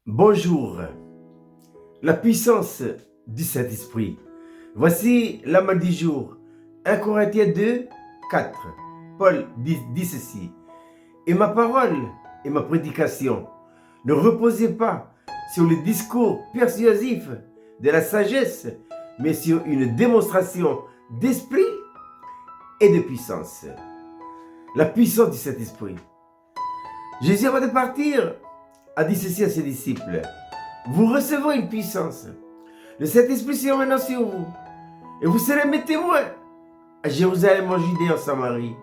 Bonjour, la puissance du Saint-Esprit. Voici la main du jour. 1 Corinthiens 2, 4. Paul dit ceci. Et ma parole et ma prédication ne reposaient pas sur le discours persuasif de la sagesse, mais sur une démonstration d'esprit et de puissance. La puissance du Saint-Esprit. Jésus, avant de partir, a dit ceci à ses disciples. Vous recevrez une puissance. Le Saint-Esprit sera maintenant sur vous. Et vous serez mes témoins à Jérusalem, en Judée, en Samarie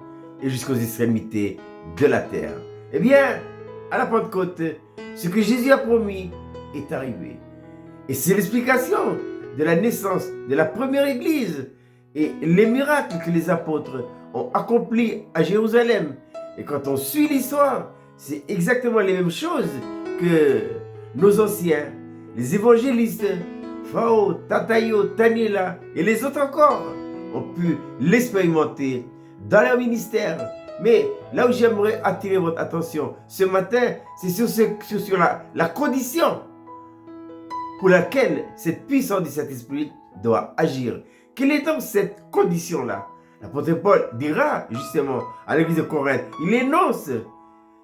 et jusqu'aux extrémités de la terre. Eh bien, à la Pentecôte, ce que Jésus a promis est arrivé. Et c'est l'explication de la naissance de la première église et les miracles que les apôtres ont accomplis à Jérusalem. Et quand on suit l'histoire, c'est exactement les mêmes choses que nos anciens, les évangélistes, Fao, Tatayo, Tanila et les autres encore ont pu l'expérimenter dans leur ministère. Mais là où j'aimerais attirer votre attention ce matin, c'est sur la condition pour laquelle cette puissance du Saint-Esprit doit agir. Quelle est donc cette condition-là? L'apôtre Paul dira justement à l'église de Corinthe, il énonce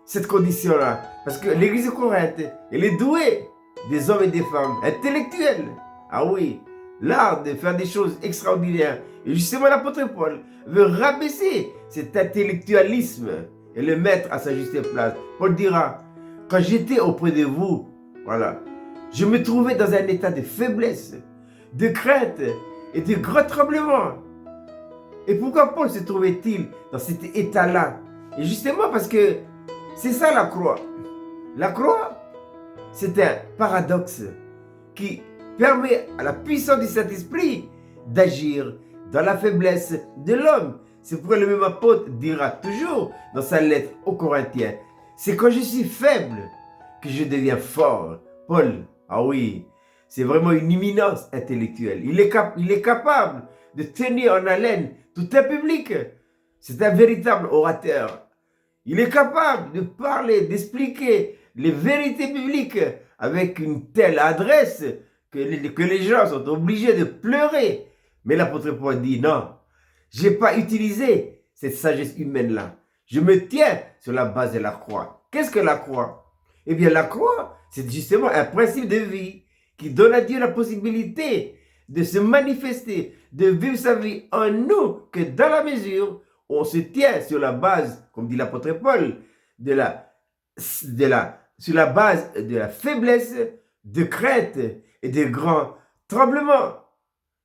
cette condition-là. Parce que l'église de Corinthe, elle est douée des hommes et des femmes intellectuels. Ah oui, l'art de faire des choses extraordinaires. Et justement, l'apôtre Paul veut rabaisser cet intellectualisme et le mettre à sa juste place. Paul dira, quand j'étais auprès de vous, voilà, je me trouvais dans un état de faiblesse, de crainte et de grand tremblement. Et pourquoi Paul se trouvait-il dans cet état-là? Et justement parce que c'est ça la croix. La croix, c'est un paradoxe qui permet à la puissance du Saint-Esprit d'agir dans la faiblesse de l'homme. C'est pourquoi le même apôtre dira toujours dans sa lettre aux Corinthiens, c'est quand je suis faible que je deviens fort. Paul, ah oui, c'est vraiment une éminence intellectuelle. Il est capable de tenir en haleine tout un public. C'est un véritable orateur. Il est capable de parler, d'expliquer les vérités bibliques avec une telle adresse que les gens sont obligés de pleurer. Mais l'apôtre Paul dit non, je n'ai pas utilisé cette sagesse humaine-là. Je me tiens sur la base de la croix. Qu'est-ce que la croix? Eh bien, la croix, c'est justement un principe de vie qui donne à Dieu la possibilité de se manifester, de vivre sa vie en nous, que dans la mesure où on se tient sur la base, comme dit l'apôtre Paul, sur la base de la faiblesse, de crainte et de grands tremblements.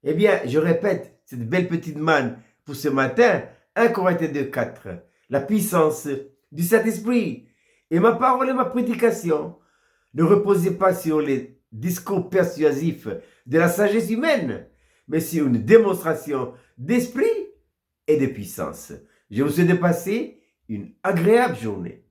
Eh bien, je répète cette belle petite manne pour ce matin, 1 Corinthiens 2, 4. La puissance du Saint-Esprit. Et ma parole et ma prédication ne reposaient pas sur les discours persuasifs de la sagesse humaine, mais sur une démonstration d'esprit et de puissance. Je vous souhaite de passer une agréable journée.